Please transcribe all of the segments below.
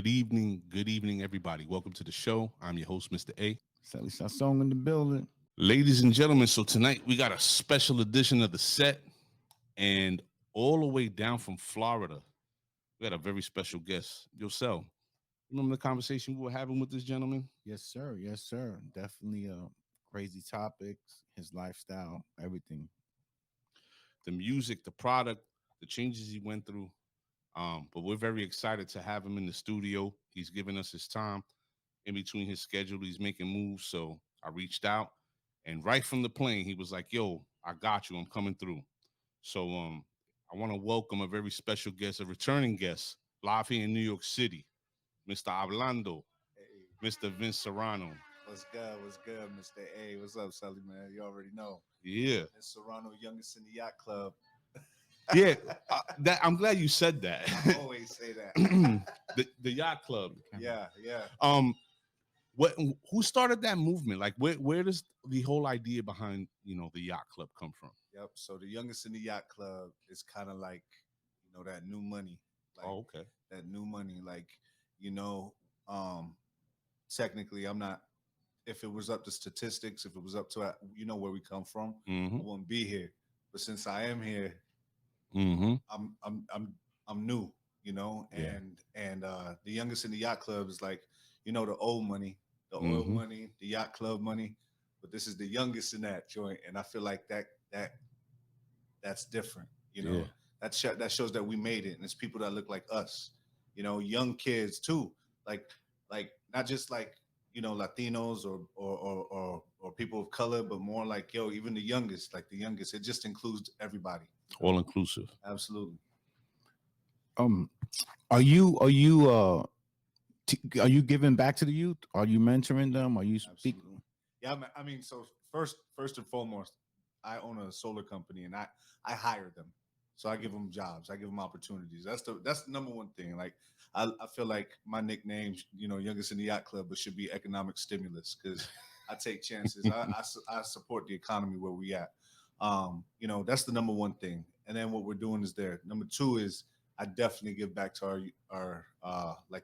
Good evening, everybody. Welcome to the show. I'm your host, Mr. A. Sally Song in the building. Ladies and gentlemen, so tonight we got a special edition of the set, and all the way down from Florida, we got a very special guest, yourself. Remember the conversation we were having with this gentleman? Yes, sir. Yes, sir. Definitely crazy topics, his lifestyle, everything. The music, the product, the changes he went through. But we're very excited to have him in the studio. He's giving us his time in between his schedule. He's making moves. So I reached out, and right from the plane, he was like, "Yo, I got you. I'm coming through." So I want to welcome a very special guest, a returning guest, live here in New York City, Mr. Orlando, Hey, Mr. Vince Serrano. what's good? What's good, Mr. A? What's up, Sully, man? You already know. Yeah, It's Serrano, youngest in the yacht club. yeah. That I'm glad you said that. I always say that. the yacht club. Yeah. What? Who started that movement? Like, where does the whole idea behind the yacht club come from? Yep. So the youngest in the yacht club is kind of like, that new money. Like Oh, okay. that new money. Like, you know, um, technically I'm not, if it was up to statistics, if it was up to where we come from, Mm-hmm. I wouldn't be here. But since I am here, Mm-hmm. I'm new, Yeah. and the youngest in the yacht club is like, the old money, the oil Mhm. money, the yacht club money, but this is the youngest in that joint, and I feel like that's different, Yeah. that shows that we made it, and it's people that look like us, young kids too, like not just like Latinos or people of color, but more like even the youngest, like the youngest, it just includes everybody. All inclusive. Absolutely. Um, are you giving back to the youth? Are you mentoring them? Are you speaking? Absolutely. Yeah, I mean, so first and foremost, I own a solar company, and I hire them, so I give them jobs, I give them opportunities. That's the number one thing. Like I feel like my nickname, youngest in the yacht club, but should be economic stimulus because I take chances. I support the economy where we at. That's the number one thing. And then what we're doing is there. Number two is I definitely give back to our like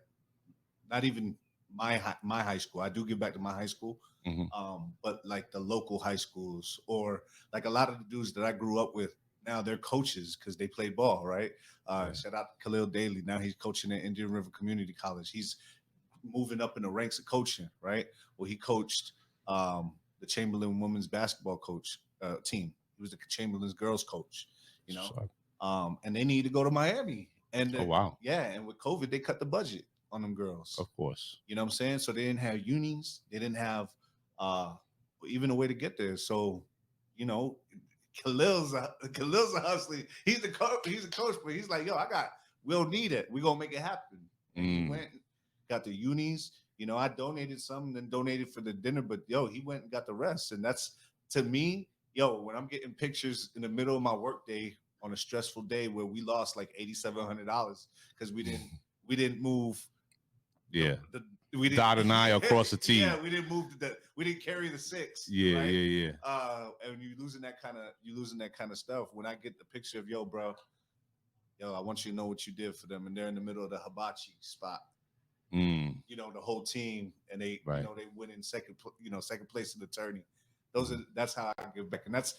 not even my high school. I do give back to my high school, Hmm. but like the local high schools or like a lot of the dudes that I grew up with. Now they're coaches because they play ball, right? Yeah. Shout out to Khalil Daly. Now he's coaching at Indian River Community College. He's moving up in the ranks of coaching, right? Well, he coached the Chamberlain women's basketball coach team. He was the Chamberlain's girls coach, you know, So- and they need to go to Miami. And oh wow. yeah, and with COVID, they cut the budget on them girls. Of course. You know what I'm saying? So they didn't have unis. They didn't have uh, even a way to get there. So, you know, Khalil's a hustler. He's the coach. He's a coach, but he's like, yo, we'll need it. We're gonna make it happen. And he went, got the unis. I donated some, then donated for the dinner. But he went and got the rest. And that's to me, when I'm getting pictures in the middle of my workday on a stressful day where we lost like $8,700 because we didn't move. Yeah. We didn't Dot an I across the T. Yeah, we didn't move we didn't carry the 6. Yeah, right? yeah. And you're losing that kind of stuff. When I get the picture of bro, I want you to know what you did for them, and they're in the middle of the hibachi spot. Mm. The whole team, and they Right. they win in second place in the tourney. That's how I give back, and that's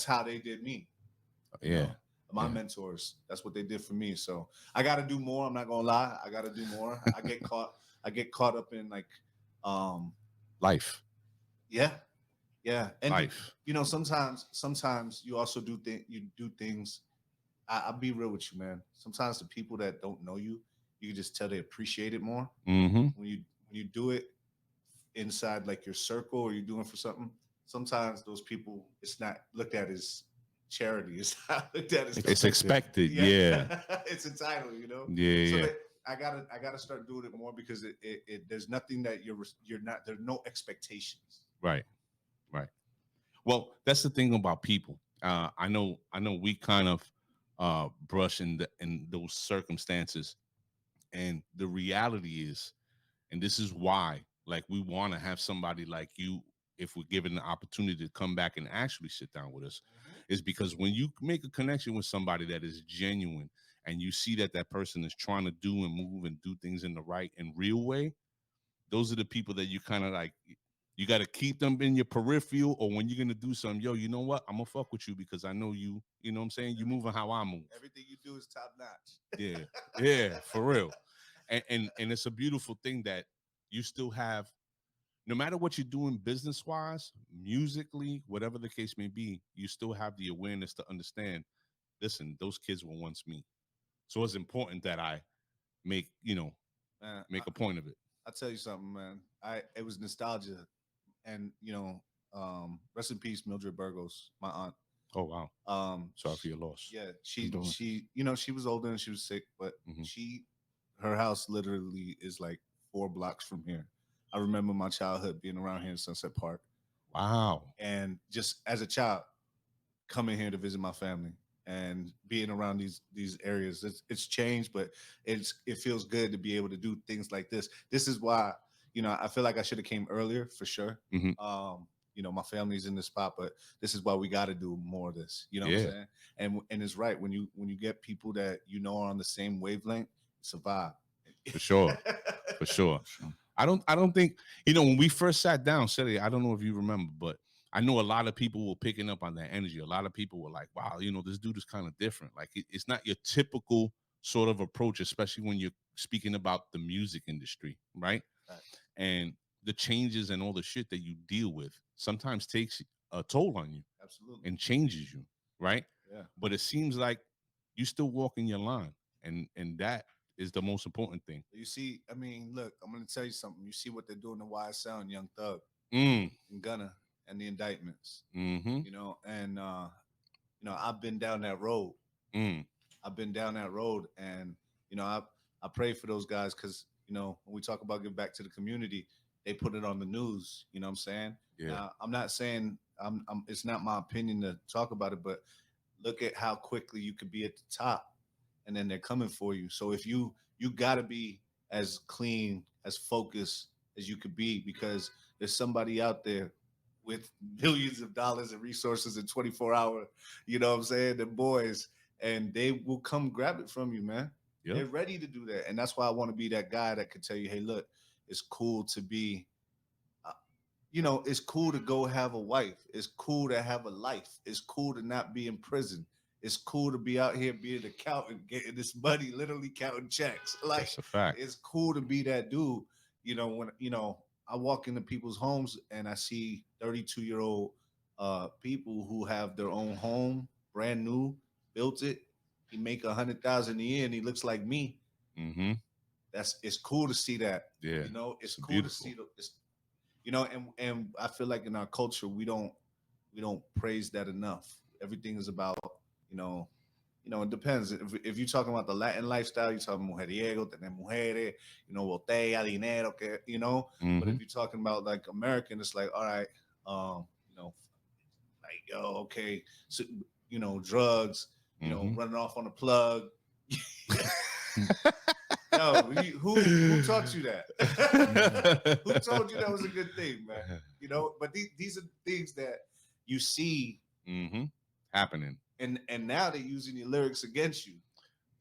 how they did me. Yeah. My mentors, that's what they did for me. So I got to do more. I'm not gonna lie, I got to do more. I get caught up in like, Life. yeah, and Life. sometimes you also do things. I'll be real with you, man. Sometimes the people that don't know you, you can just tell they appreciate it more Mm-hmm. when you do it inside like your circle, or you're doing for something. Sometimes those people, it's not looked at as charity. It's not looked at as It's expected. Yeah. It's entitled, Yeah. So Yeah. I gotta start doing it more because it there's nothing that you're not, there's no expectations. Right. Right. Well, that's the thing about people. I know we kind of brush in those circumstances, and the reality is, and this is why, like, we want to have somebody like you, if we're given the opportunity to come back and actually sit down with us, is because when you make a connection with somebody that is genuine and you see that that person is trying to do and move and do things in the right and real way, those are the people that you kind of like, you got to keep them in your peripheral, or when you're going to do something, yo, you know what? I'm going to fuck with you because I know you, you know what I'm saying? You moving how I move. Everything you do is top notch. Yeah. Yeah, for real. And it's a beautiful thing that you still have, no matter what you're doing business wise, musically, whatever the case may be, you still have the awareness to understand, listen, those kids were once me. So it's important that I make, Man, make a point of it. I'll tell you something, man. It was nostalgia, and rest in peace, Mildred Burgos, my aunt. Oh, wow. Sorry for your loss. Yeah, she was older and she was sick, but her house literally is like 4 blocks from here. I remember my childhood being around here in Sunset Park. Wow. And just as a child, coming here to visit my family and being around these areas, it's changed, but it feels good to be able to do things like this. This is why I feel like I should have came earlier for sure. My family's in this spot, but this is why we got to do more of this. You know what I'm saying? And it's right when you get people that are on the same wavelength, it's a vibe. For sure. For sure. I don't think, when we first sat down, Shelly, I don't know if you remember, but I know a lot of people were picking up on that energy. A lot of people were like, wow, this dude is kind of different. Like it's not your typical sort of approach, especially when you're speaking about the music industry, right? And the changes and all the shit that you deal with sometimes takes a toll on you. Absolutely. And changes you, right? Yeah. But it seems like you still walk in your line, and that is the most important thing. You see, I mean, look, I'm going to tell you something. You see what they're doing to YSL and Young Thug and Gunna and the indictments, and I've been down that road. I've been down that road, and I pray for those guys because when we talk about give back to the community, they put it on the news. You know what I'm saying? Yeah. Now, I'm not saying it's not my opinion to talk about it, but look at how quickly you could be at the top, and then they're coming for you. So if you got to be as clean, as focused as you could be, because there's somebody out there with billions of dollars and resources in 24 hours, you know what I'm saying? The boys, and they will come grab it from you, man. Yep. They're ready to do that. And that's why I want to be that guy that could tell you, hey, look, it's cool to be, it's cool to go have a wife. It's cool to have a life. It's cool to not be in prison. It's cool to be out here being an accountant, getting this money, literally counting checks. Like, that's a fact. It's cool to be that dude. When I walk into people's homes and I see 32-year-old people who have their own home, brand new, built it. He make $100,000 a year and he looks like me. It's cool to see that. Yeah, it's cool to see and I feel like in our culture we don't praise that enough. Everything is about it depends. If you're talking about the Latin lifestyle, you're talking mujeriego, tener mujeres, botella, dinero, But if you're talking about like American, it's like, all right, like, yo, okay, so, drugs, running off on the plug. Yo, who taught you that? Who told you that was a good thing, man? But these are things that you see happening. And now they're using your lyrics against you.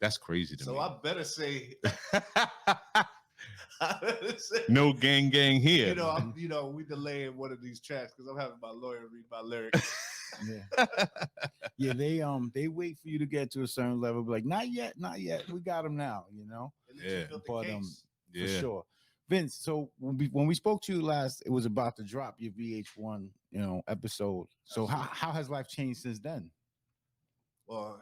That's crazy to me. So I better say, no gang here. We delaying one of these tracks because I'm having my lawyer read my lyrics. Yeah, they wait for you to get to a certain level, but like, not yet. We got them now, Yeah, but for sure. Vince, so when we spoke to you last, it was about to drop your VH1, episode. So how has life changed since then? Well,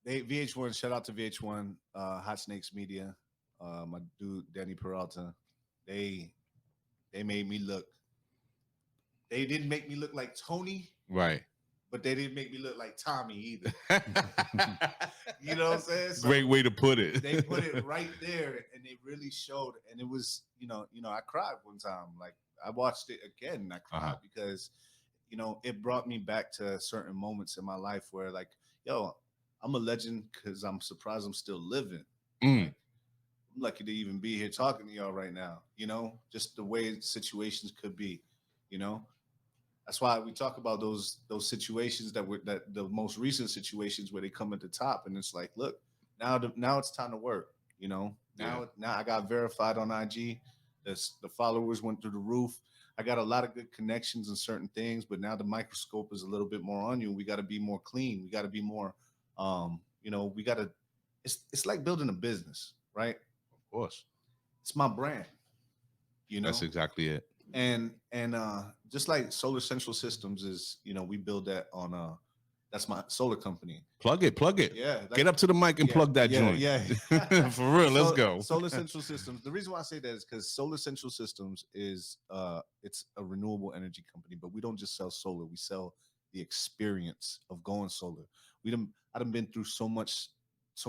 VH1, shout out to VH1, Hot Snakes Media, my dude Danny Peralta. They made me look. They didn't make me look like Tony, right? But they didn't make me look like Tommy either. You know what I'm saying? So great way to put it. They put it right there, and they really showed. And it was, I cried one time. Like I watched it again, and I cried because, it brought me back to certain moments in my life where, like, yo, I'm a legend because I'm surprised I'm still living. Like, I'm lucky to even be here talking to y'all right now. Just the way situations could be, That's why we talk about those situations that the most recent situations where they come at the top, and it's like, look, now it's time to work. You know, Yeah. now I got verified on IG. The followers went through the roof. I got a lot of good connections in certain things, but now the microscope is a little bit more on you. We got to be more clean. We got to be more, we got to. It's like building a business, right? Of course. It's my brand, you That's know. exactly it. And just like Solar Central Systems is, we build that on that's my solar company. Plug it, plug it. Yeah, Get up to the mic and plug that joint. Yeah. For real, let's go. Solar Central Systems. The reason why I say that is because Solar Central Systems is it's a renewable energy company, but we don't just sell solar. We sell the experience of going solar. I done been through so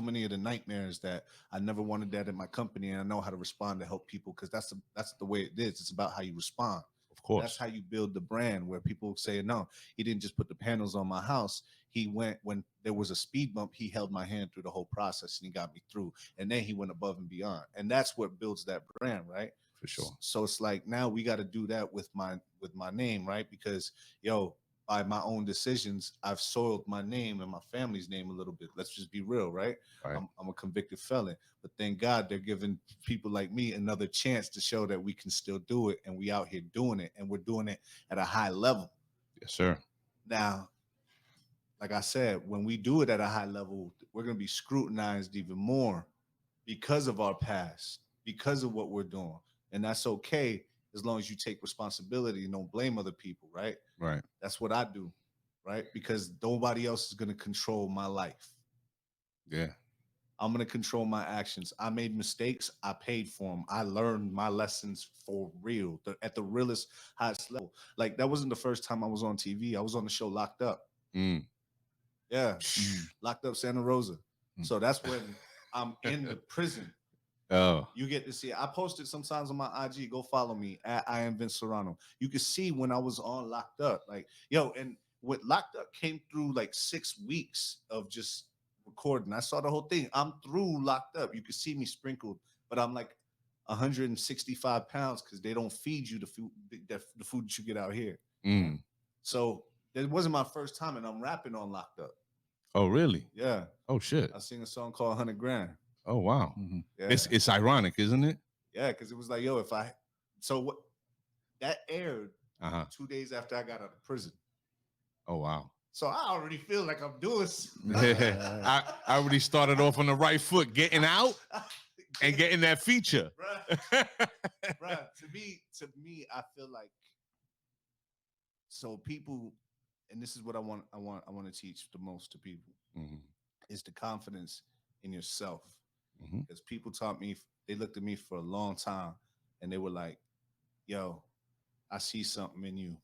many of the nightmares that I never wanted that in my company, and I know how to respond to help people because that's the way it is. It's about how you respond. Of course. That's how you build the brand where people say, no, he didn't just put the panels on my house. He went when there was a speed bump, he held my hand through the whole process and he got me through. And then he went above and beyond. And that's what builds that brand, right? For sure. So it's like now we got to do that with my name, right? Because by my own decisions, I've soiled my name and my family's name a little bit. Let's just be real, right? Right. I'm a convicted felon, but thank God they're giving people like me another chance to show that we can still do it, and we out here doing it, and we're doing it at a high level. Yes, sir. Now, like I said, when we do it at a high level, we're going to be scrutinized even more because of our past, because of what we're doing, and that's okay as long as you take responsibility and don't blame other people, right? Right. That's what I do, right? Because nobody else is going to control my life. Yeah. I'm going to control my actions. I made mistakes. I paid for them. I learned my lessons for real, at the realest, highest level. Like, that wasn't the first time I was on TV. I was on the show Locked Up. Yeah. Locked Up Santa Rosa. So that's when I'm in the prison. Oh. You get to see it. I posted sometimes on my IG. Go follow me at I am Vince Serrano. You can see when I was on Locked Up. Like, and what Locked Up came through like 6 weeks of just recording. I saw the whole thing. I'm through Locked Up. You can see me sprinkled, but I'm like 165 pounds because they don't feed you the food that you get out here. So it wasn't my first time, and I'm rapping on Locked Up. Oh, really? Yeah. Oh, shit. I sing a song called 100 Grand. Oh, wow. Yeah. It's ironic, isn't it? Yeah, because it was like, that aired 2 days after I got out of prison. Oh, wow. So I already feel like I'm doing I already started off on the right foot, getting out and getting that feature. Bruh, to me, I feel like, so people, and this is what I want to teach the most to people, is the confidence in yourself. Because people taught me, they looked at me for a long time and they were like, yo, I see something in you.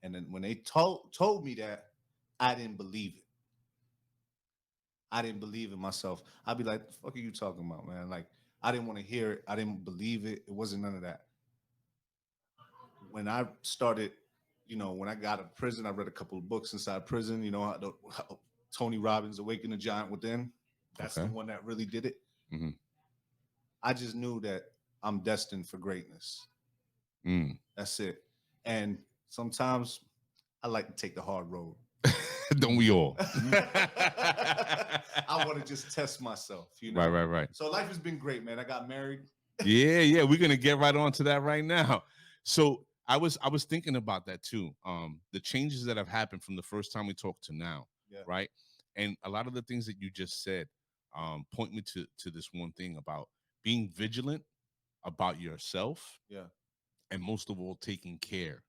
And then when they told me that, I didn't believe it. I didn't believe in myself. I'd be like, the fuck are you talking about, man? Like, I didn't want to hear it. I didn't believe it. It wasn't none of that. When I started, when I got out of prison, I read a couple of books inside prison, how Tony Robbins' Awaken the Giant Within. That's the one that really did it. I just knew that I'm destined for greatness. That's it. And sometimes I like to take the hard road. Don't we all? I want to just test myself, Right. So life has been great, man. I got married. Yeah. We're gonna get right on to that right now. So I was thinking about that too. The changes that have happened from the first time we talked to now, right? And a lot of the things that you just said point me to this one thing about being vigilant about yourself, and most of all, taking care.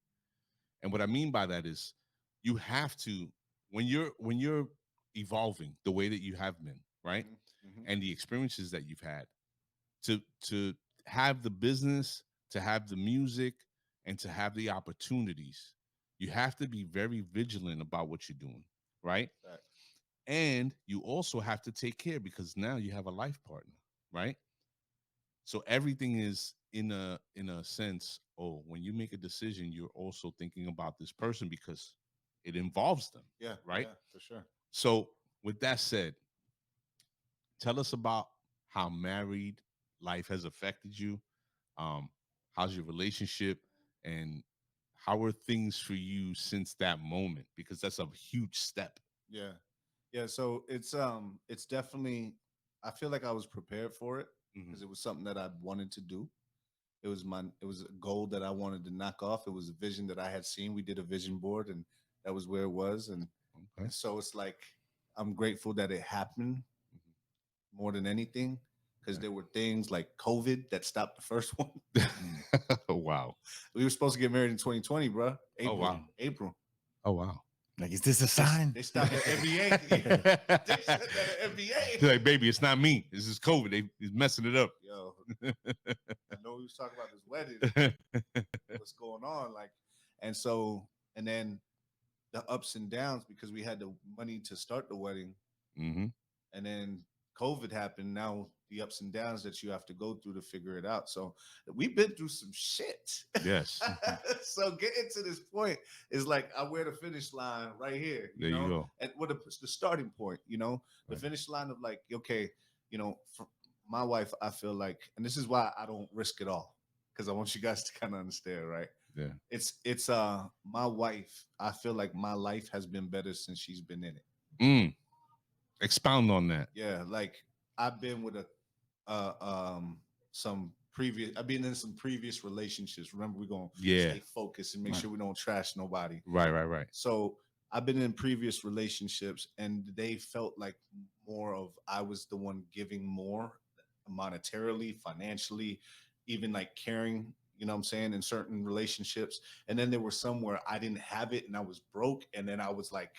And what I mean by that is, you have to, when you're evolving the way that you have been, right, and the experiences that you've had, to have the business, to have the music, and to have the opportunities, you have to be very vigilant about what you're doing, right? And you also have to take care, because now you have a life partner, right? So everything is in a sense, when you make a decision, you're also thinking about this person because it involves them. Right? Yeah, for sure. So with that said, tell us about how married life has affected you. How's your relationship, and how are things for you since that moment? Because that's a huge step. Yeah. Yeah. So it's definitely, I feel like I was prepared for it Mhm. because it was something that I wanted to do. It was a goal that I wanted to knock off. It was a vision that I had seen. We did a vision board and that was where it was. Okay. And so it's like I'm grateful that it happened more than anything because Okay. there were things like COVID that stopped the first one. Wow. We were supposed to get married in 2020, bro. Oh, April. wow. April. Oh, wow. Like, is this a They, sign? they stopped the NBA. They said that at NBA. Like, baby, it's not me. This is COVID. He's messing it up. Yo, I know we was talking about this wedding. What's going on? Like, and so, and then the ups and downs because we had the money to start the wedding, Hmm. and then COVID happened. Now the ups and downs that you have to go through to figure it out. So we've been through some shit. Yes. So getting to this point is like I wear the finish line right here. There you go. And what the starting point. The Right. finish line of like, okay, for my wife, I feel like, and this is why I don't risk it all because I want you guys to kind of understand, right? Yeah. It's my wife. I feel like my life has been better since she's been in it. Mm. Expound on that. Yeah, like I've been with some previous. I've been in some previous relationships. Remember, we're gonna Yeah. stay focused and make Right. sure we don't trash nobody. Right. So I've been in previous relationships, and they felt like more of I was the one giving more monetarily, financially, even like caring. You know what I'm saying, in certain relationships. And then there were some where I didn't have it and I was broke. And then I was like,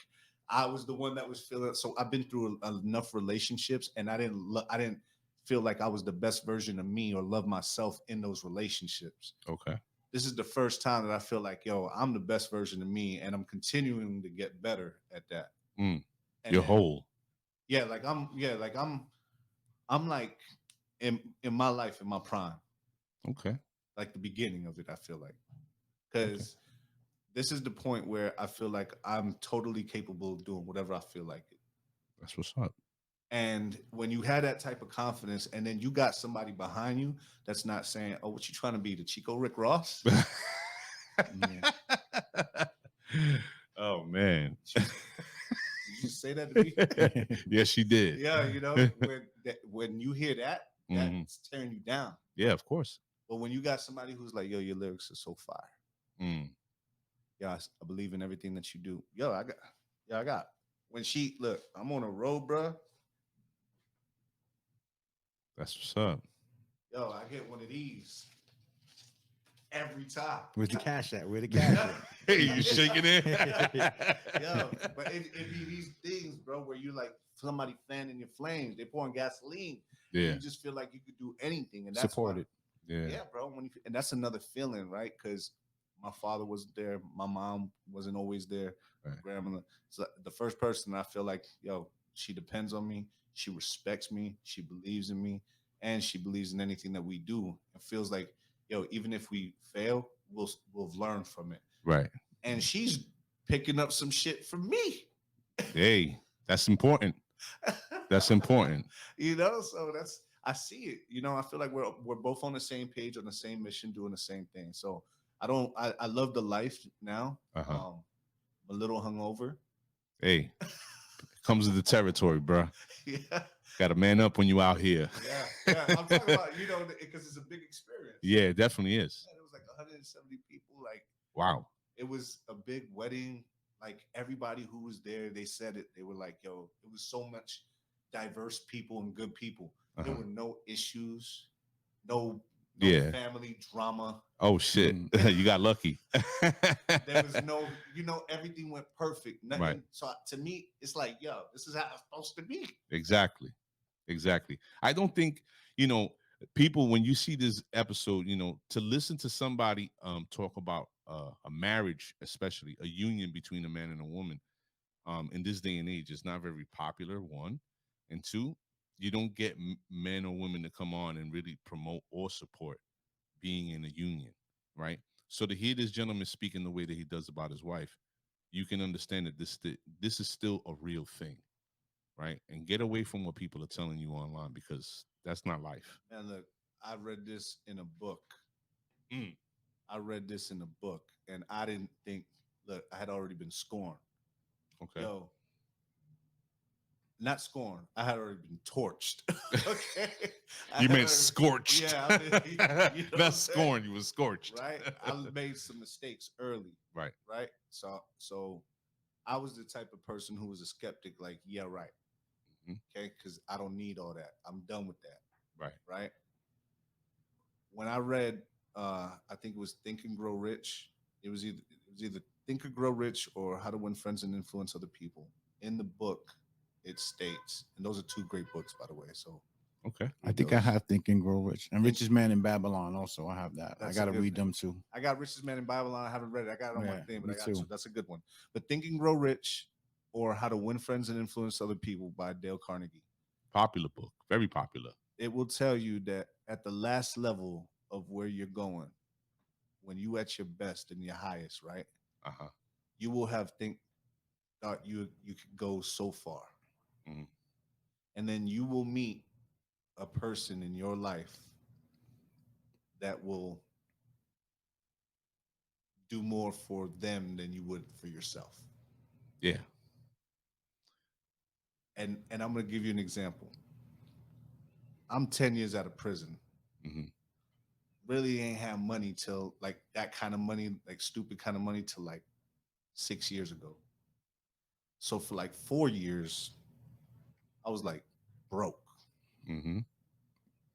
I was the one that was feeling. So I've been through enough relationships, and I didn't feel like I was the best version of me or love myself in those relationships. Okay. This is the first time that I feel like, yo, I'm the best version of me, and I'm continuing to get better at that. Mm. And You're then, whole. I'm like in my life in my prime, Okay. like the beginning of it. I feel like Okay. because this is the point where I feel like I'm totally capable of doing whatever I feel like it. That's what's up. And when you had that type of confidence, and then you got somebody behind you that's not saying, "Oh, what you trying to be, the Chico Rick Ross?" Yeah. Oh man. Did you say that to me? Yes, she did. Yeah, when you hear that, Mhm. that's tearing you down. Yeah, of course. But when you got somebody who's like, "Yo, your lyrics are so fire. Mm. Yeah, I believe in everything that you do." Yo, I got. When she look, I'm on a road, bro. That's what's up. Yo, I get one of these every time. Where's the cash at? Where the cash at? Hey, you shaking it? Yo, but it be these things, bro, where you like somebody fanning your flames. They pouring gasoline. Yeah. You just feel like you could do anything, and that's Support why- it. Yeah. Yeah, bro. And that's another feeling, right? Because my father wasn't there, my mom wasn't always there, my Right. grandmother. So the first person I feel like, yo, she depends on me, she respects me, she believes in me, and she believes in anything that we do. It feels like, yo, even if we fail, we'll learn from it. Right. And she's picking up some shit from me. Hey, that's important. That's important. So I see it. I feel like we're both on the same page, on the same mission, doing the same thing. So I love the life now. Uh-huh. I'm a little hungover. Hey, comes with the territory, bro. Yeah, Got to man up when you out here. yeah. I'm talking about because it's a big experience. Yeah, it definitely is. Man, it was like 170 people. Like Wow. it was a big wedding. Like everybody who was there, they said it. They were like, "Yo, it was so much diverse people and good people. There Uh-huh. were no issues, no Yeah. family drama. Oh shit. You got lucky. There was no, everything went perfect. Nothing. Right. So to me, it's like, yo, this is how it's supposed to be. Exactly. I don't think, people, when you see this episode, to listen to somebody talk about a marriage, especially a union between a man and a woman, in this day and age is not very popular, one. And two, you don't get men or women to come on and really promote or support being in a union, right? So to hear this gentleman speaking the way that he does about his wife, you can understand that this is still a real thing, right? And get away from what people are telling you online, because that's not life. And look, I read this in a book. Mm. I read this in a book. and I didn't think. Look, I had already been scorned. Okay. Yo, not scorned. I had already been torched. Okay, You meant scorched. Yeah, I mean, you know what I'm Not saying? scorned. You was scorched. Right. I made some mistakes early. Right. Right. So I was the type of person who was a skeptic. Like, yeah, right. Mhm. Okay, because I don't need all that. I'm done with that. Right. Right. When I read, I think it was Think and Grow Rich. It was either Think and Grow Rich or How to Win Friends and Influence Other People. In the book, it states, and those are two great books, by the way. So Okay. I think I have Think and Grow Rich and Richest Man in Babylon. Also, I have that. That's I a got to good read thing. them too. I got Richest Man in Babylon. I haven't read it. I got it on my Yeah, thing, but me I got too. to. That's a good one. But Think and Grow Rich or How to Win Friends and Influence Other People by Dale Carnegie. Popular book. Very popular. It will tell you that at the last level of where you're going, when you at your best and your highest, right? Uh-huh. You will have thought you could go so far. Mhm. And then you will meet a person in your life that will do more for them than you would for yourself. Yeah. And I'm gonna give you an example. I'm 10 years out of prison. Mhm. Really ain't have money till like that kind of money, like stupid kind of money till like 6 years ago. So for like 4 years, I was like broke, Mhm.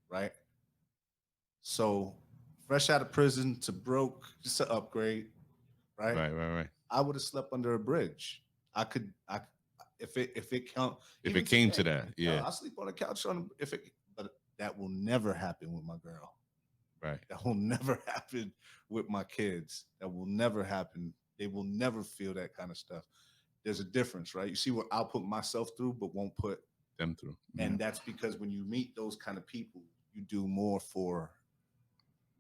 right? So fresh out of prison to broke, just an upgrade, right? Right. I would have slept under a bridge. I if it count If even it came to today, that, yeah. I sleep on a couch on if it, but that will never happen with my girl. Right. That will never happen with my kids. That will never happen. They will never feel that kind of stuff. There's a difference, right? You see what I'll put myself through, but won't put, Them through. and that's because when you meet those kind of people, you do more for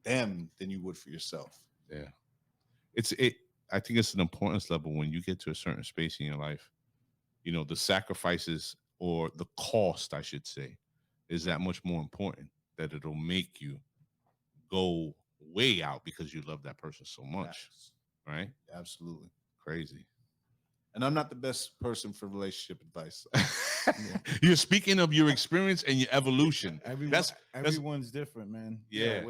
them than you would for yourself. Yeah. I think it's an importance level when you get to a certain space in your life. You know, the sacrifices or the cost, I should say, is that much more important that it'll make you go way out because you love that person so much. Facts. Right? Absolutely. Crazy. And I'm not the best person for relationship advice. You're speaking of your experience and your evolution. Everyone's different, man. Yeah.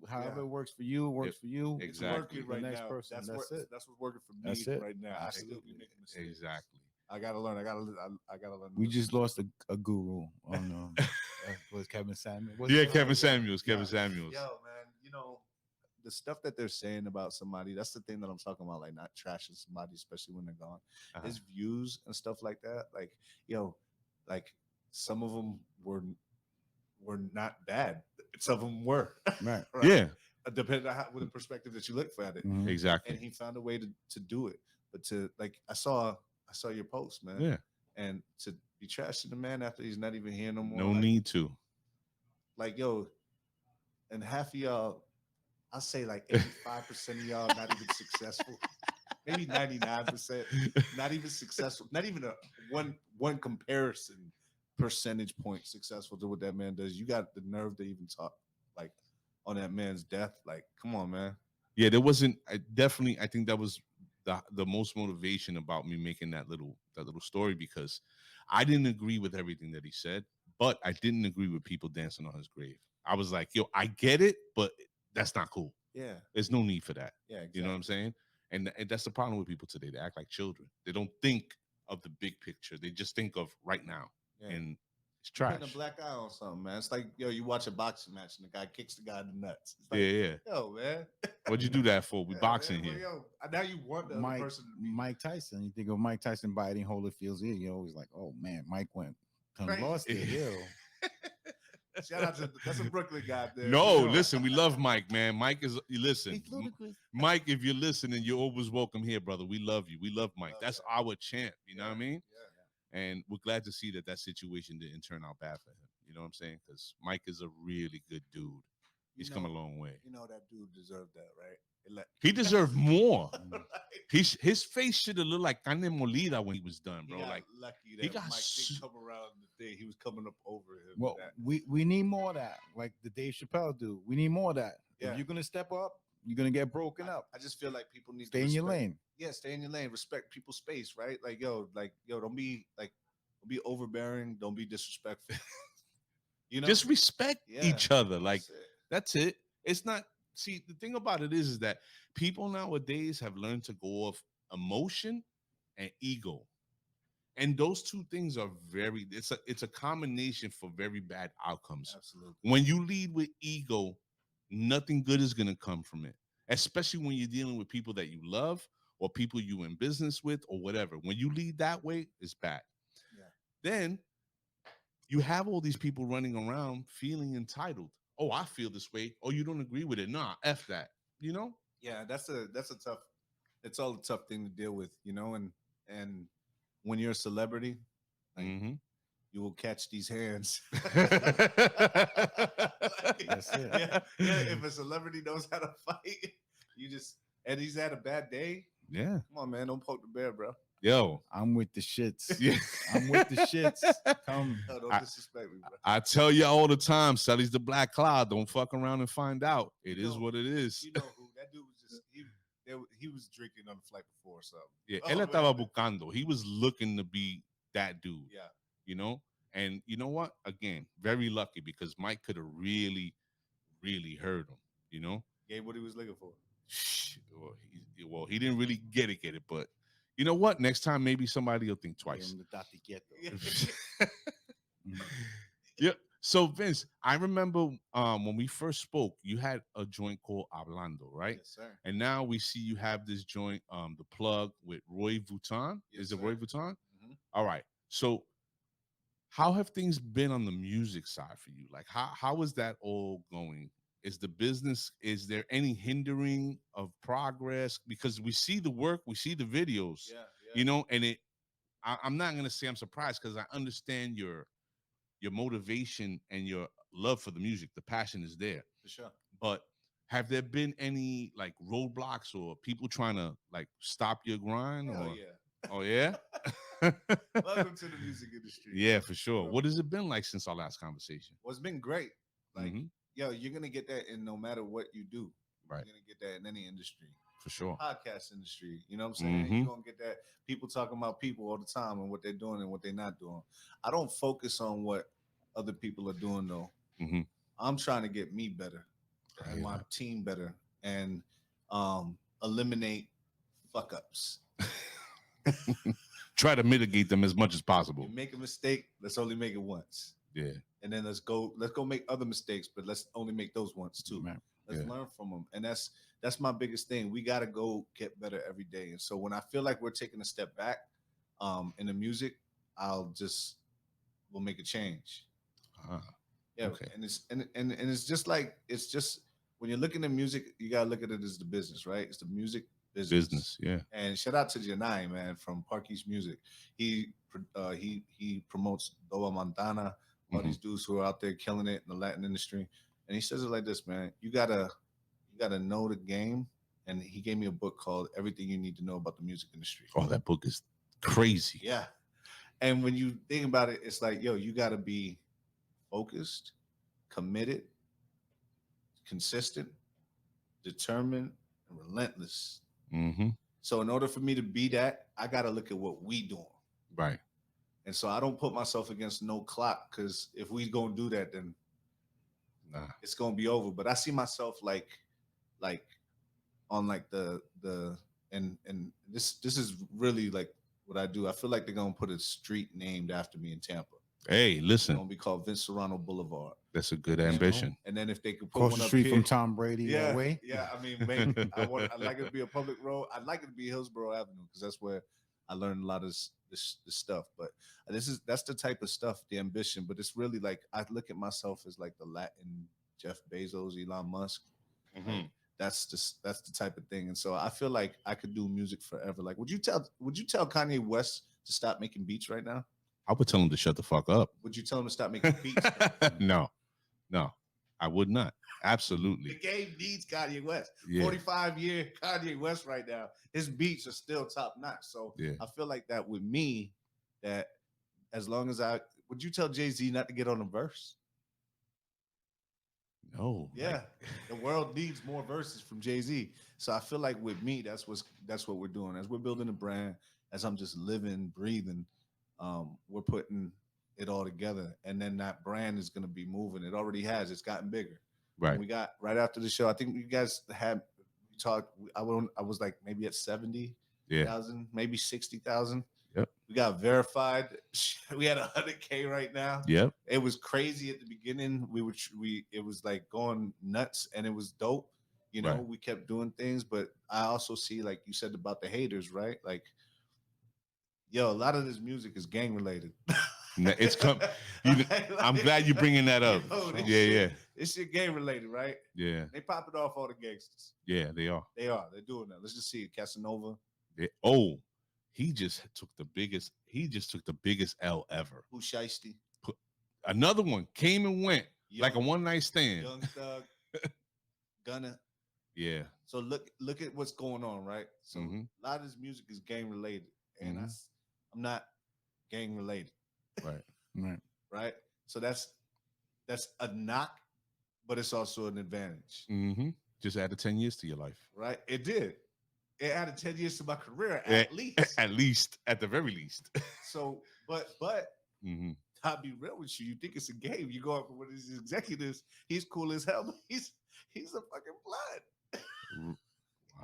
However it works for you, it works for you. It's Exactly. working right The next now. person. That's it. what's working for me That's it. right now. I still be making mistakes. Exactly. I gotta learn. I gotta learn. We just lost a guru on was Kevin Samuels. Kevin Samuels. Kevin Samuels. Yo, man, you know the stuff that they're saying about somebody. That's the thing that I'm talking about. Like not trashing somebody, especially when they're gone. Uh-huh. His views and stuff like that. Like, yo, like some of them were not bad. Some of them were. Right. Right? Yeah. Depending on with the perspective that you look at it. Mhm. Exactly. And he found a way to do it. But to like I saw your post, man. Yeah. And to be trashing the man after he's not even here no more. No need to. Like, yo, and half of y'all, I'll say like 85% of y'all not even successful. Maybe 99%, not even successful, not even a one comparison percentage point successful to what that man does. You got the nerve to even talk like on that man's death. Like, come on, man. Yeah, there wasn't. I think that was the most motivation about me making that little story, because I didn't agree with everything that he said, but I didn't agree with people dancing on his grave. I was like, yo, I get it, but that's not cool. Yeah. There's no need for that. Yeah. Exactly. You know what I'm saying? And that's the problem with people today. They act like children. They don't think of the big picture. They just think of right now. Yeah. And it's trash. Putting a black eye on something, man. It's like, yo, you watch a boxing match and the guy kicks the guy in the nuts. It's like, yeah. Yo, man. What'd you do that for? We Yeah, boxing man. here. Well, yo, now you want the other person to be Mike Tyson. You think of Mike Tyson biting Holyfield's ear, you're always like, oh man, Mike went Right. lost it. Shout out to that's a Brooklyn guy there. No, You know. listen, we love Mike, man. Mike is listen. He's ludicrous. Mike, if you're listening, you're always welcome here, brother. We love you. We love Mike. Love That's that. our champ. You know what I mean? Yeah. And we're glad to see that situation didn't turn out bad for him. You know what I'm saying? Because Mike is a really good dude. He's come a long way. You know that dude deserved that, right? He deserved more. Right? His face should have looked like carne molida when he was done, bro. He got like lucky he that got Mike s- didn't come around the day. He was coming up over him. Well, That- we need more of that, like the Dave Chappelle dude. We need more of that. Yeah. If you're gonna step up, you're gonna get broken up. I just feel like people need Stay to in your respect- lane. Yeah, stay in your lane. Respect people's space, right? Like yo, don't be overbearing. Don't be disrespectful. You know, Just respect Yeah, each other. Like that's it. that's it. It's not. See, the thing about it is that people nowadays have learned to go off emotion and ego, and those two things are very. It's a combination for very bad outcomes. Absolutely. When you lead with ego, nothing good is gonna come from it. Especially when you're dealing with people that you love or people you in business with or whatever. When you lead that way, it's bad. Yeah. Then you have all these people running around feeling entitled. Oh, I feel this way. Oh, you don't agree with it. Nah, F that. You know? Yeah, that's a tough. It's all a tough thing to deal with, you know, and when you're a celebrity, like Mm-hmm. you will catch these hands. That's it. Yeah, yeah. If a celebrity knows how to fight, you just and he's had a bad day. Yeah. Come on, man, don't poke the bear, bro. Yo. I'm with the shits. Yeah. I'm with the shits. Come. No, don't I- disrespect me, bro. I tell you all the time, Sally's the black cloud. Don't fuck around and find out. It You is know- what it is. You know who that dude was just he was drinking on the flight before or something. Yeah. Oh, Él man. estaba buscando. He was looking to be that dude. Yeah. You know? And you know what? Again, very lucky because Mike could have really, really hurt him. You know? Gave what he was looking for. Well, he didn't really get it, but you know what? Next time, maybe somebody will think Give twice. him the Dati Quieto. Yeah. Yeah. So Vince, I remember when we first spoke, you had a joint called Hablando, right? Yes, sir. And now we see you have this joint, the plug with Roy Vutton. Yes, Is it sir. Roy Vutton? Mhm. All right. So how have things been on the music side for you? Like how is that all going? Is the business, is there any hindering of progress? Because we see the work, we see the videos, Yeah, you know, and I'm not gonna say I'm surprised because I understand your motivation and your love for the music. The passion is there. for sure. But have there been any like roadblocks or people trying to like stop your grind? Hell Or yeah. oh yeah? Welcome to the music industry. Yeah, for sure. Bro. What has it been like since our last conversation? Well, it's been great. Like, Mhm. yo, you're gonna get that in no matter what you do. Right. You're gonna get that in any industry. For sure. Podcast industry. You know what I'm saying? Mhm. You're gonna get that people talking about people all the time and what they're doing and what they're not doing. I don't focus on what other people are doing though. Mhm. I'm trying to get me better I and hear my that. team better and eliminate fuck ups. Try to mitigate them as much as possible. You make a mistake, let's only make it once. Yeah. And then let's go make other mistakes, but let's only make those ones too. Man. Let's Yeah. learn from them. And that's my biggest thing. We got to go get better every day. And so when I feel like we're taking a step back in the music, we'll make a change. Ah, Yeah. Okay. And it's just like, it's just when you're looking at music, you got to look at it as the business, right? It's the music business. Yeah. And shout out to Janai, man, from Park East Music. He promotes Doa Montana, all these dudes who are out there killing it in the Latin industry. And he says it like this, man. You gotta know the game. And he gave me a book called Everything You Need to Know About the Music Industry. Oh, that book is crazy. Yeah. And when you think about it, it's like, yo, you gotta be focused, committed, consistent, determined, and relentless. Mm-hmm. So in order for me to be that, I got to look at what we doing. Right. And so I don't put myself against no clock because if we going to do that, then Nah. it's going to be over. But I see myself like on like and this is really like what I do. I feel like they're going to put a street named after me in Tampa. Hey, It's listen, going to be called Vince Serrano Boulevard. that's a good ambition. And then if they could put Across one the up street here, from Tom Brady yeah, that way. yeah. I mean, maybe I'd like it to be a public road. I'd like it to be Hillsborough Avenue because that's where I learned a lot of this stuff. But that's the type of stuff, the ambition. But it's really like I look at myself as like the Latin Jeff Bezos, Elon Musk. Mhm. That's the type of thing. And so I feel like I could do music forever. Like, would you tell Kanye West to stop making beats right now? I would tell him to shut the fuck up. Would you tell him to stop making beats? No, I would not. The Absolutely. game needs Kanye West. Yeah. 45-year Kanye West right now. His beats are still top notch. So Yeah. I feel like that with me, that as long as would you tell Jay-Z not to get on the verse? No. Yeah, the world needs more verses from Jay-Z. So I feel like with me, that's what we're doing. As we're building a brand, as I'm just living, breathing, we're putting it all together, and then that brand is going to be moving. It already has. It's gotten bigger. Right. And we got right after the show. I think you guys had we talked. I was like maybe at 70,000, maybe 60,000. Yep. We got verified. We had 100K right now. Yep. It was crazy at the beginning. It was like going nuts, and it was dope. You know, Right. we kept doing things, but I also see, like you said about the haters, right? Like, yo, a lot of this music is gang related. It's come. I'm glad you're bringing that up. Yeah. This shit gang related, right? Yeah. They popping off all the gangsters. Yeah, they are. They're doing that. Let's just see it. Casanova. Oh, he just took the biggest L ever. Who Shiesty? Another one came and went like a Young- one night stand. Young Thug. Gunna. Yeah. So look at what's going on, right? So Mhm. a lot of this music is gang related, and Mhm. I'm not gang related, Right. Right. right? So that's a knock, but it's also an advantage, Mm-hmm. Just added 10 years to your life. right? It did. It added 10 years to my career at least. At least, at the very least. So, but Mm-hmm. I'll be real with you. You think it's a game? You go up with these executives. He's cool as hell, but he's a fucking blood. Wow.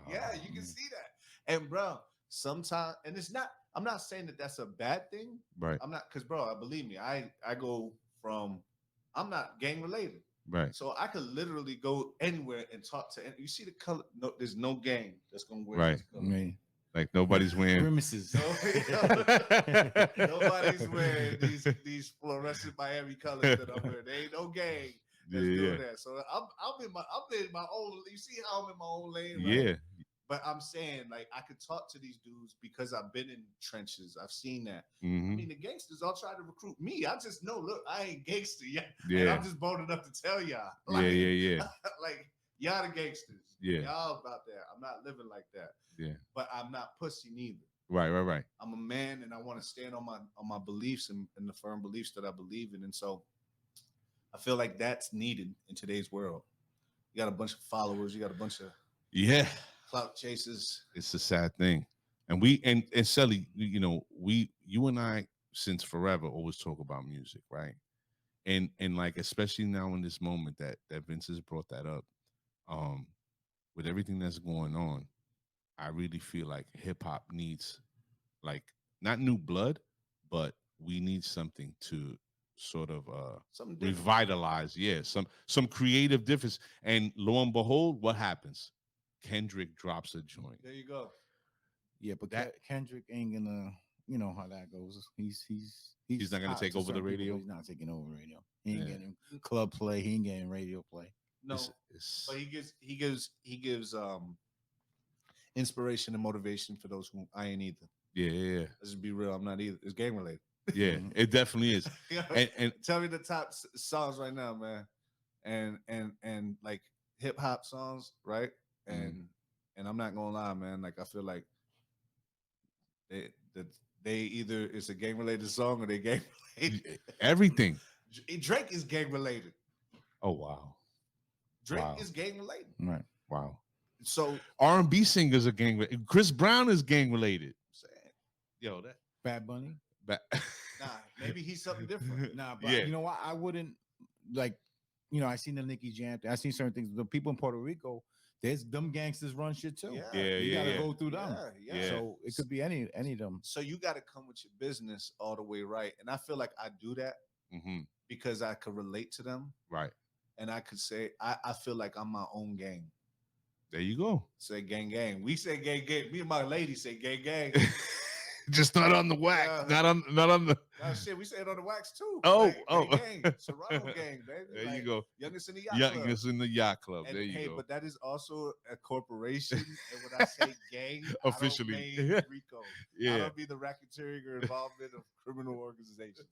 Yeah, you can see that. And bro, sometimes, and it's not. I'm not saying that that's a bad thing. Right. I'm not, because bro, believe me, I go from. I'm not gang related, Right. so I could literally go anywhere and talk to. And you see the color. No, there's no gang that's gonna wear Right. this color. Me. Like nobody's wearing. Grimaces. Nobody's wearing these fluorescent Miami colors that I'm wearing. There ain't no gang that's doing that. So I'm in my own. You see how I'm in my own lane, right? Yeah. But I'm saying, like, I could talk to these dudes because I've been in trenches. I've seen that. Mm-hmm. I mean, the gangsters all try to recruit me. I just know, look, I ain't gangster yet. Yeah. And I'm just bold enough to tell y'all. Like, Yeah. like, y'all the gangsters. Yeah. Y'all about that. I'm not living like that. Yeah. But I'm not pussy neither. Right. I'm a man, and I want to stand on my beliefs and the firm beliefs that I believe in. And so I feel like that's needed in today's world. You got a bunch of followers. You got a bunch of clout chasers. It's a sad thing. And Sally, you and I since forever always talk about music, right? And like, especially now in this moment that Vince has brought that up, with everything that's going on, I really feel like hip hop needs, like, not new blood, but we need something to sort of revitalize. Yeah, some creative difference. And lo and behold, what happens? Kendrick drops a joint. There you go. Yeah, but Kendrick ain't gonna, you know how that goes. He's not gonna take over the radio. He's not taking over radio. He ain't getting club play. He ain't getting radio play. No, but he gives inspiration and motivation for those who I ain't either. Yeah. Let's just be real. I'm not either. It's gang related. Yeah, it definitely is. And tell me the top songs right now, man. And like hip hop songs, right? And I'm not gonna lie, man. Like, I feel like they either it's a gang related song or they gang related. Everything. Drake is gang related. Oh wow. Drake is gang related. Right. Wow. So R&B singers are gang related. Chris Brown is gang related. Yo, that Bad Bunny. Nah, maybe he's something different. Nah, but you know what? I wouldn't, like, I seen the Nicki Jam. I seen certain things. The people in Puerto Rico, there's them gangsters run shit too. You gotta go through them. Yeah. So it could be any of them. So you got to come with your business all the way right, and I feel like I do that because I could relate to them, right? And I could say I feel like I'm my own gang. There you go. Say gang. We say gang. Me and my lady say gang. Just not on the wax. Not on the. Oh shit, we say it on the wax too. Oh. Gang. Serrano gang, baby. There you go. Youngest in the yacht club. Youngest in the yacht club. And, there you go. But that is also a corporation. And when I say gang, officially, I don't mean Rico. Yeah. I don't mean the racketeering or involvement of criminal organizations.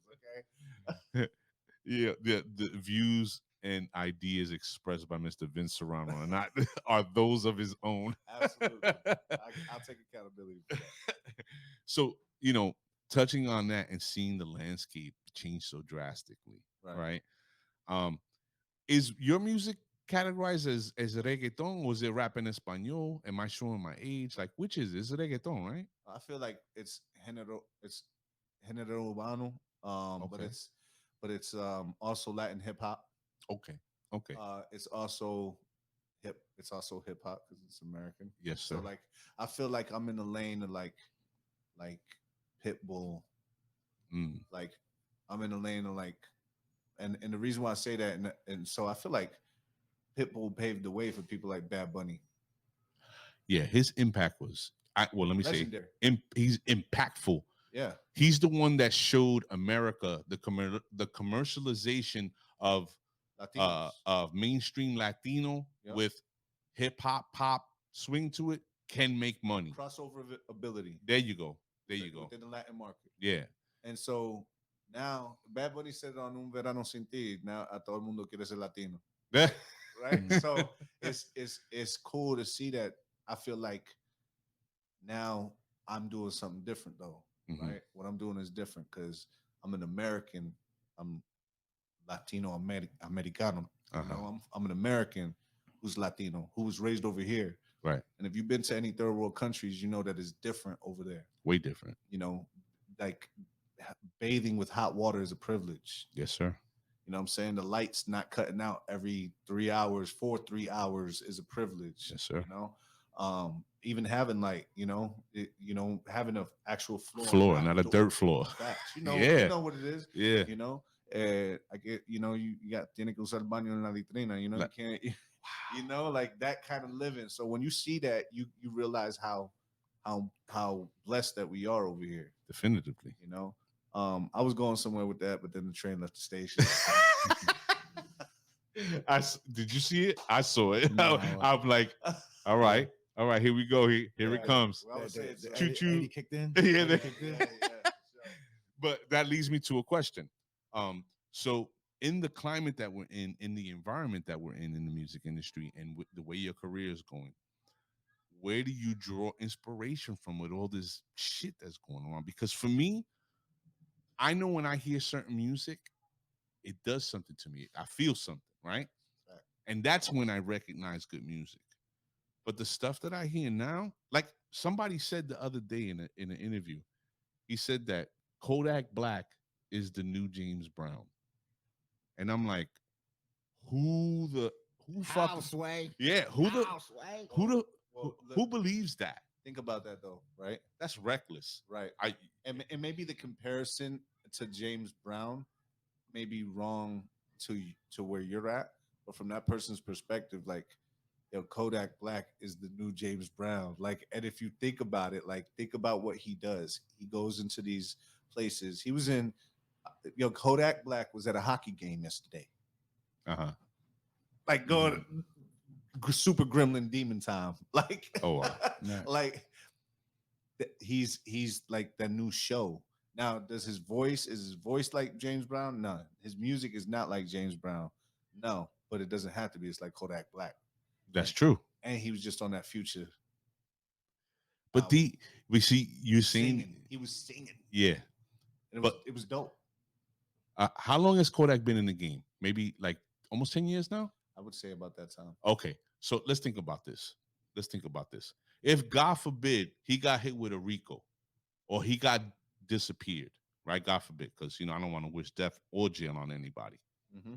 Okay. Yeah. The views and ideas expressed by Mr. Vince Serrano are those of his own. Absolutely. I'll take accountability for that. So, touching on that and seeing the landscape change so drastically, right? Is your music categorized as reggaeton, or is it rap en español? Am I showing my age? Like, which is it? It's reggaeton, right? I feel like it's género urbano, Okay. but it's also Latin hip hop. Okay. Okay. It's also it's also hip hop because it's American. Yes, So sir. like I feel like I'm in the lane of like Pitbull, Mm. like I'm in the lane of like, and the reason why I say that, and so I feel like Pitbull paved the way for people like Bad Bunny. Yeah, his impact was. Well, let me say, Legendary. he's impactful. Yeah, He's the one that showed America the commercialization of Latinos. mainstream Latino Yep. with hip hop, pop, swing to it can make money. Crossover ability. There you go. There you go. Within the Latin market. Yeah. And so now Bad Bunny said on Un Verano Sin Ti, now a todo el mundo quiere ser Latino. Right? So it's cool to see that. I feel like now I'm doing something different though. Mhm. Right? What I'm doing is different because I'm an American. I'm Latino Americano. You Uh-huh. know, I'm an American who's Latino, who was raised over here. Right. And if you've been to any third world countries, you know that it's different over there. Way different. You know, like bathing with hot water is a privilege. Yes, sir. You know what I'm saying? The lights not cutting out every 3 hours, for 3 hours is a privilege. Yes, sir. You know, even having light, having an actual Floor, not a dirt floor. Facts. Yeah. You know what it is. Yeah. You know, I get, you got tiene que usar el baño en la vitrina. You know, you can't. You know, like that kind of living. So when you see that, you realize how blessed that we are over here. Definitively. You know, I was going somewhere with that, but then the train left the station. Did you see it? I saw it. No. I'm like, all right, here we go. Here it comes. Well, I would say it's Choo choo. Eddie kicked in. Yeah, Eddie kicked in. for sure. But that leads me to a question. So in the climate that we're in the environment that we're in the music industry, and with the way your career is going, where do you draw inspiration from with all this shit that's going on? Because for me, I know when I hear certain music, it does something to me. I feel something, right? Right. And that's when I recognize good music. But the stuff that I hear now, like somebody said the other day in an interview, he said that Kodak Black is the new James Brown. And I'm like, who fucking Houseway. yeah, Houseway. who believes that? Think about that though, right? That's reckless. Right. And maybe the comparison to James Brown may be wrong to where you're at, but from that person's perspective, like, Kodak Black is the new James Brown. Like, and if you think about it, like, think about what he does. He goes into these places. He was in, Kodak Black was at a hockey game yesterday. Uh-huh. Like going super gremlin demon time. Like, Oh, wow. Yeah. like he's like that new show. Now, is his voice like James Brown? No. His music is not like James Brown. No, but it doesn't have to be. It's like Kodak Black. That's true. And he was just on that Future. But we see you singing. He was singing. Yeah. And But- it was dope. How long has Kodak been in the game? Maybe like almost 10 years now? I would say about that time. Okay. So let's think about this. If God forbid he got hit with a RICO or he got disappeared, right? God forbid, because I don't want to wish death or jail on anybody. Mm-hmm.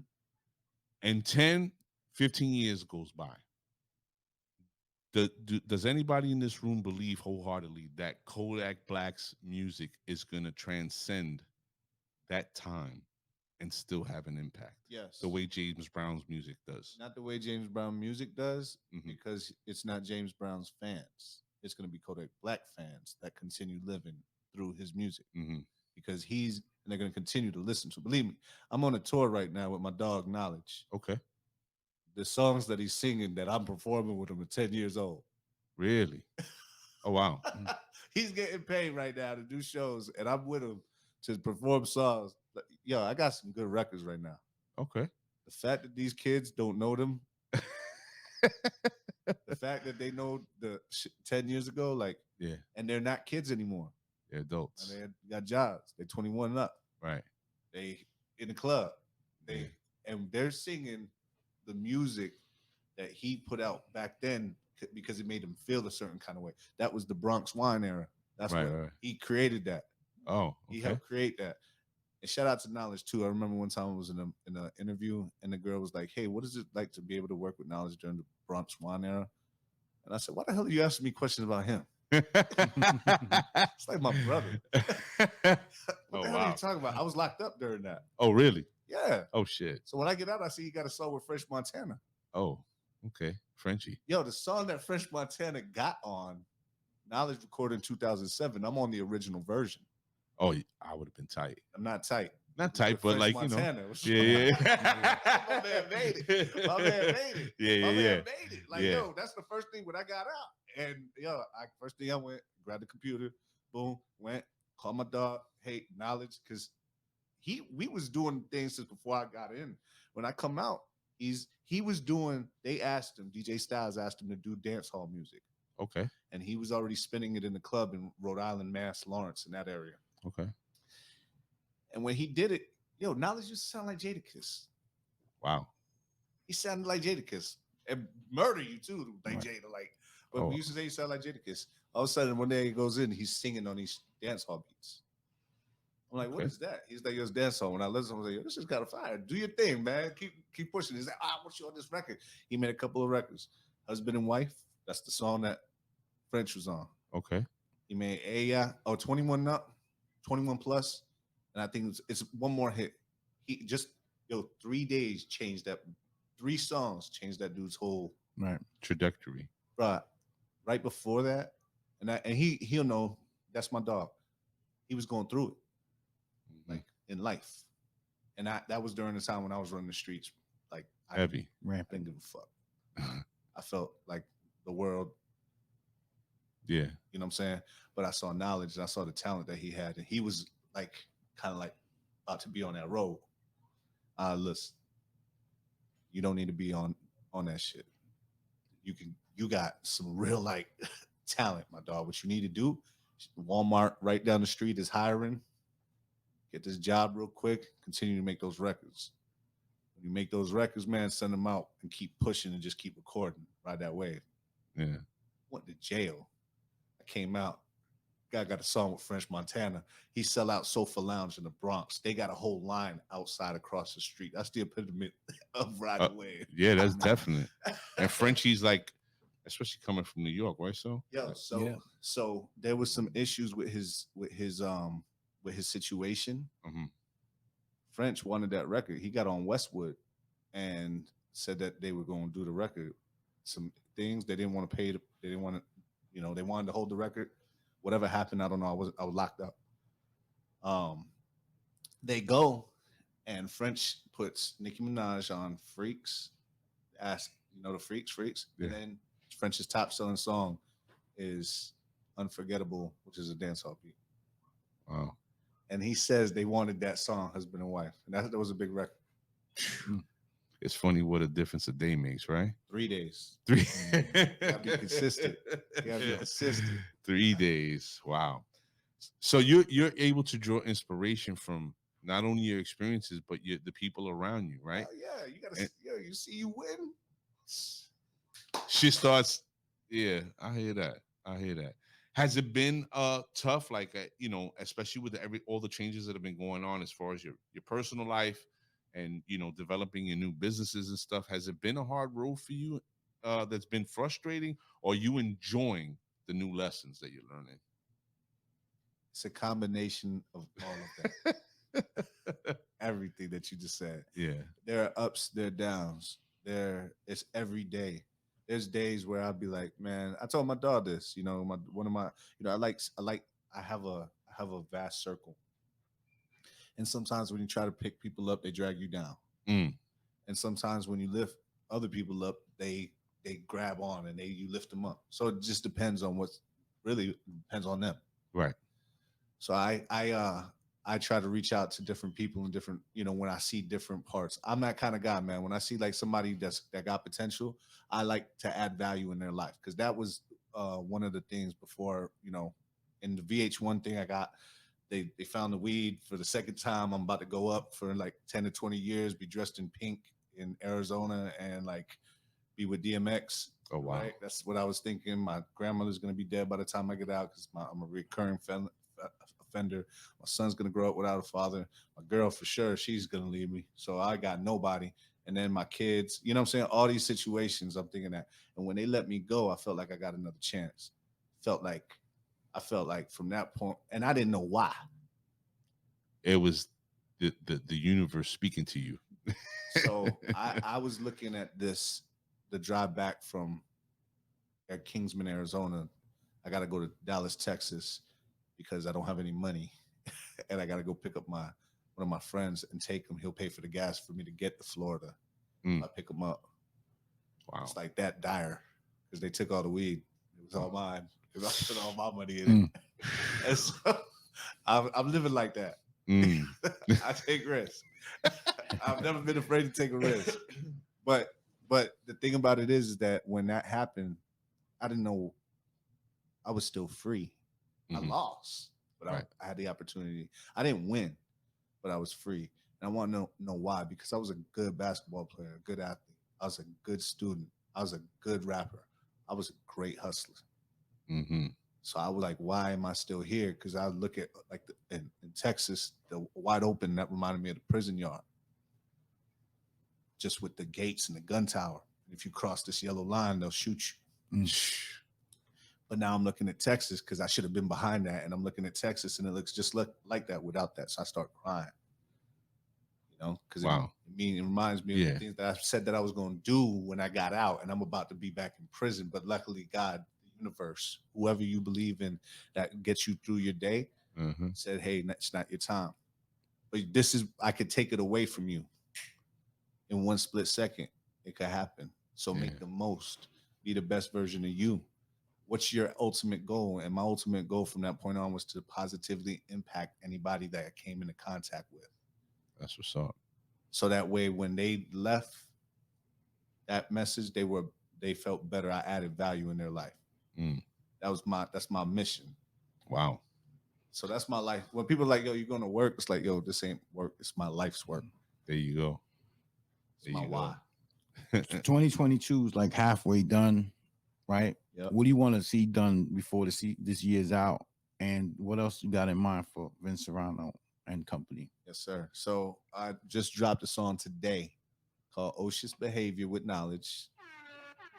And 10, 15 years goes by. Does anybody in this room believe wholeheartedly that Kodak Black's music is going to transcend that time and still have an impact? Yes. The way James Brown's music does. Not the way James Brown music does, Mhm. because it's not James Brown's fans. It's going to be Kodak Black fans that continue living through his music, Mm-hmm. because they're going to continue to listen to. Believe me, I'm on a tour right now with my dog Nawlage. Okay. The songs that he's singing that I'm performing with him at 10 years old. Really? Oh, wow. He's getting paid right now to do shows, and I'm with him to perform songs. Yo, I got some good records right now. Okay. The fact that these kids don't know them, the fact that they know 10 years ago, like, Yeah. and they're not kids anymore. They're adults. And they got jobs. They're 21 and up. Right. They in the club. And they're singing the music that he put out back then because it made him feel a certain kind of way. That was the Bronx wine era. That's Right. he created that. Oh, He okay. helped create that. And shout out to Nawlage too. I remember one time I was in an interview and the girl was like, "Hey, what is it like to be able to work with Nawlage during the Bronx wine era?" And I said, "Why the hell are you asking me questions about him? It's like my brother." What the hell are you talking about? I was locked up during that. Oh, really? Yeah. Oh, shit. So when I get out, I see he got a song with French Montana. Oh, okay. Frenchie. Yo, the song that French Montana got on, Nawlage recorded in 2007. I'm on the original version. Oh, I would have been tight. I'm not tight. Not tight, but French like, Montana. Yeah. My man made it. My man made it. Yeah. My man made it. Like, Yeah. yo, that's the first thing when I got out. And yo, first thing I went, grabbed the computer, boom, went, called my dog, hey, Nawlage, because we was doing things since before I got in. When I come out, he was doing, they asked him, DJ Styles asked him to do dance hall music. Okay. And he was already spinning it in the club in Rhode Island, Mass, Lawrence, in that area. Okay. And when he did it, yo, Nawlage used to sound like Jadakiss. Wow. He sounded like Jadakiss. And murder you too, like Right. Jada. Like, but we used to say he sounded like Jadakiss. All of a sudden, one day he goes in, he's singing on these dance hall beats. I'm like, what is that? He's like, yo, it's dance hall. When I listen, I was like, yo, this is kind of fire. Do your thing, man. Keep pushing. He's like, I want you on this record. He made a couple of records. Husband and Wife. That's the song that French was on. Okay. He made 21 Up, 21 Plus. And I think it's one more hit. He just, 3 days changed that. 3 songs changed that dude's whole trajectory. Right before that, and he'll know that's my dog. He was going through it, like in life, and that was during the time when I was running the streets, like Heavy. I didn't give a fuck. I felt like the world. Yeah. You know what I'm saying? But I saw Nawlage and I saw the talent that he had, and he was like kind of like about to be on that road. Listen, you don't need to be on that shit. You got some real like talent, my dog. What you need to do, Walmart right down the street is hiring. Get this job real quick. Continue to make those records. When you make those records, man, send them out and keep pushing and just keep recording. Ride that wave. Yeah. Went to jail. I came out. Guy got a song with French Montana. He sell out Sofa Lounge in the Bronx. They got a whole line outside across the street. That's the epitome of ride away. Yeah, that's definite. And Frenchie's like, especially coming from New York, right? So so there was some issues with his situation. Mm-hmm. French wanted that record. He got on Westwood and said that they were going to do the record. Some things they didn't want to pay. They didn't want to, they wanted to hold the record. Whatever happened, I don't know. I was locked up. They go, and French puts Nicki Minaj on Freaks. Ask the Freaks, Yeah. and then French's top selling song is Unforgettable, which is a dancehall beat. Wow. And he says they wanted that song, Husband and Wife, and that was a big record. It's funny what a difference a day makes, right? 3 days. 3. You gotta be consistent. You gotta be consistent. 3 days. Wow. So you're able to draw inspiration from not only your experiences but the people around you, right? Yeah, you gotta. You see, you win. She starts. Yeah, I hear that. Has it been tough, like especially with all the changes that have been going on as far as your personal life and developing your new businesses and stuff? Has it been a hard road for you that's been frustrating, or are you enjoying the new lessons that you're learning? It's a combination of all of that. Everything that you just said. Yeah. There are ups, there are downs. It's every day. There's days where I'll be like, man, I told my dog this, I have a vast circle. And sometimes when you try to pick people up, they drag you down. Mm. And sometimes when you lift other people up, they grab on and you lift them up. So it just depends on depends on them. Right. So I try to reach out to different people and different, when I see different parts. I'm that kind of guy, man. When I see like somebody that got potential, I like to add value in their life. Because that was one of the things before, in the VH1 thing I got, they found the weed for the second time. I'm about to go up for like 10 to 20 years, be dressed in pink in Arizona and like be with DMX. Oh wow. Right? That's what I was thinking. My grandmother's gonna be dead by the time I get out because I'm a recurring offender. My son's gonna grow up without a father. My girl, for sure, she's gonna leave me. So I got nobody. And then my kids, you know what I'm saying? All these situations, I'm thinking that. And when they let me go, I felt like I got another chance. I felt like from that point, and I didn't know why. It was the universe speaking to you. So I was looking at the drive back from at Kingsman, Arizona. I got to go to Dallas, Texas, because I don't have any money, and I got to go pick up one of my friends and take him. He'll pay for the gas for me to get to Florida. I pick him up. Wow. It's like that dire because they took all the weed. It was all mine. Because I put all my money in it. And so I'm living like that. I take risks. I've never been afraid to take a risk. But the thing about it is that when that happened, I didn't know I was still free. I lost, but Right. I had the opportunity. I didn't win, but I was free. And I want to know why, because I was a good basketball player, a good athlete. I was a good student. I was a good rapper. I was a great hustler. So I was like, why am I still here? Because I look at like in Texas, the wide open, that reminded me of the prison yard. Just with the gates and the gun tower. If you cross this yellow line, they'll shoot you. But now I'm looking at Texas because I should have been behind that. And I'm looking at Texas and it looks just like that without that. So I start crying. You know, because it reminds me of the things that I said that I was going to do when I got out, and I'm about to be back in prison. But luckily, God, universe, whoever you believe in that gets you through your day, said, hey, it's not your time. But I could take it away from you in one split second. It could happen. So make the most, be the best version of you. What's your ultimate goal? And my ultimate goal from that point on was to positively impact anybody that I came into contact with. That's what's up. So that way, when they left that message, they felt better. I added value in their life. That's my mission. Wow. So that's my life. When people are like, yo, you're going to work, it's like, yo, this ain't work. It's my life's work. There you go. It's my why. 2022 is like halfway done, right? Yep. What do you want to see done before this year's out? And what else you got in mind for Vince Serrano and company? Yes, sir. So I just dropped a song today called Otiose Behavior with Nawlage.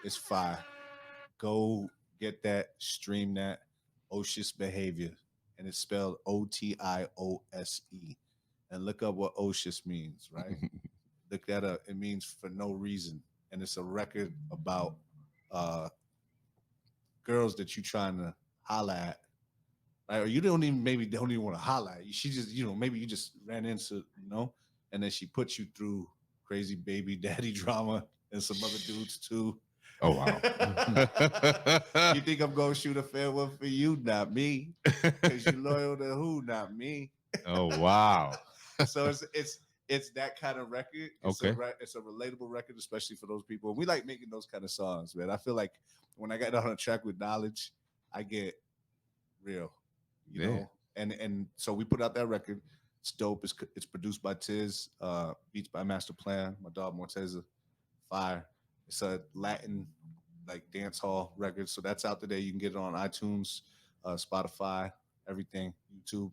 It's fire. Go get that, stream that. Otiose Behavior. And it's spelled Otiose. And look up what Otiose means, right? Look that up. It means for no reason. And it's a record about girls that you trying to holla at. Right? Or you don't even want to holla at. She just, maybe you just ran into, and then she put you through crazy baby daddy drama and some other dudes too. Oh, wow. You think I'm going to shoot a fair one for you? Not me. Because you loyal to who? Not me. Oh, wow. So it's that kind of record. It's a relatable record, especially for those people. We like making those kind of songs, man. I feel like when I got on a track with Nawlage, I get real, you know? And so we put out that record. It's dope. It's produced by Tiz, beats by Master Plan, my dog Morteza, fire. It's a Latin like dance hall record. So that's out today. You can get it on iTunes, Spotify, everything, YouTube.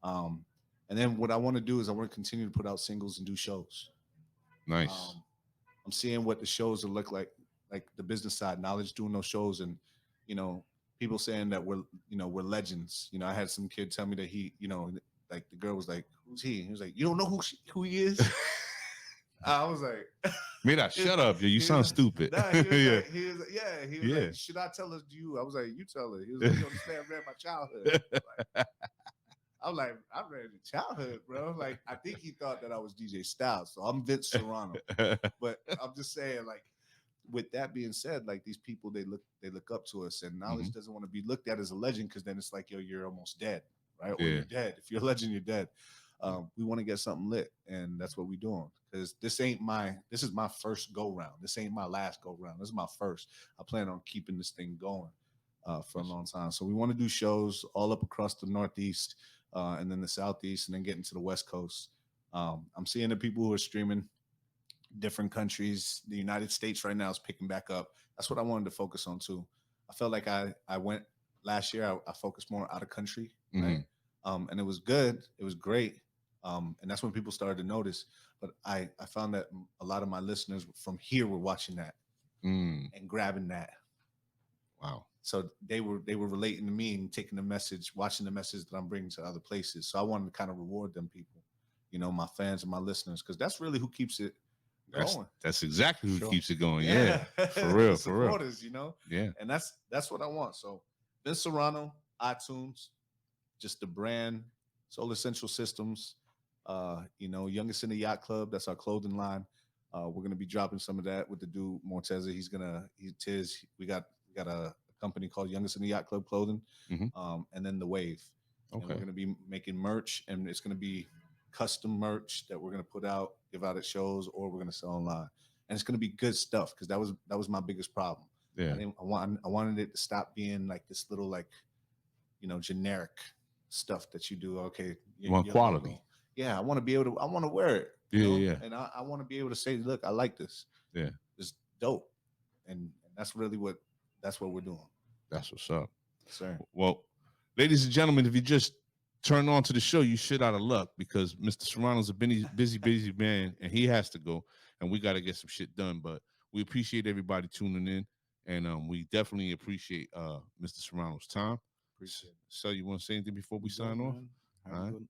And then what I want to do is I want to continue to put out singles and do shows. Nice. I'm seeing what the shows will look like the business side, Nawlage doing those shows, and people saying that we're legends. I had some kid tell me that he, like the girl was like, "Who's he?" He was like, "You don't know who he is." I was like, Mira, shut up. You sound stupid. Nah, he was like, should I tell her you? I was like, you tell her. He was like, you understand, I ran my childhood. I'm like, I ran your childhood, bro. Like, I think he thought that I was DJ Styles. So I'm Vince Serrano. But I'm just saying, like, with that being said, like these people, they look up to us, and Nawlage doesn't want to be looked at as a legend because then it's like, yo, you're almost dead, right? Or you're dead. If you're a legend, you're dead. We want to get something lit, and that's what we're doing. Because this is my first go round. This ain't my last go round. This is my first. I plan on keeping this thing going for a long time. So we want to do shows all up across the Northeast, and then the Southeast, and then getting to the West Coast. I'm seeing the people who are streaming different countries. The United States right now is picking back up. That's what I wanted to focus on too. I felt like I went last year. I focused more out of country, right? And it was good. It was great. And that's when people started to notice. But I found that a lot of my listeners from here were watching that and grabbing that. Wow. So they were relating to me and taking the message, watching the message that I'm bringing to other places. So I wanted to kind of reward them people, you know, my fans and my listeners, because that's really who keeps it going. That's exactly who Sure. keeps it going. Yeah, for real, for real. Supporters, you know. Yeah, And that's what I want. So Vince Serrano, iTunes, just the brand, Solar Essential Systems, you know, Youngest in the Yacht Club. That's our clothing line. We're gonna be dropping some of that with the dude Morteza. We got a company called Youngest in the Yacht Club Clothing, and then the Wave. And we're gonna be making merch, and it's gonna be custom merch that we're gonna put out, give out at shows, or we're gonna sell online. And it's gonna be good stuff, because that was my biggest problem. yeah. I wanted it to stop being like this little, like, you know, generic stuff that you do. Okay, You want quality. logo. Yeah, I want to be able to. I want to wear it. Yeah. And I want to be able to say, look, I like this. Yeah, It's dope, and that's really what we're doing. that's what's up. Sir. Well, ladies and gentlemen, if you just turn on to the show, you shit out of luck, because Mr. Serrano's a busy man, and he has to go, and we got to get some shit done. But we appreciate everybody tuning in, and we definitely appreciate Mr. Serrano's time. Appreciate it. So you want to say anything before we sign off?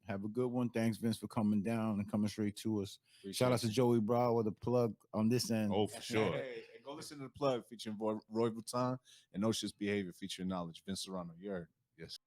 Have a good one. Thanks, Vince, for coming down and coming straight to us. Appreciate Shout out to Joey Brow with a plug on this end. Oh, for sure. Hey, and go listen to the plug featuring Roy Vutton and Otiose Behavior featuring Knowledge. Vince Serrano. You heard. Yes.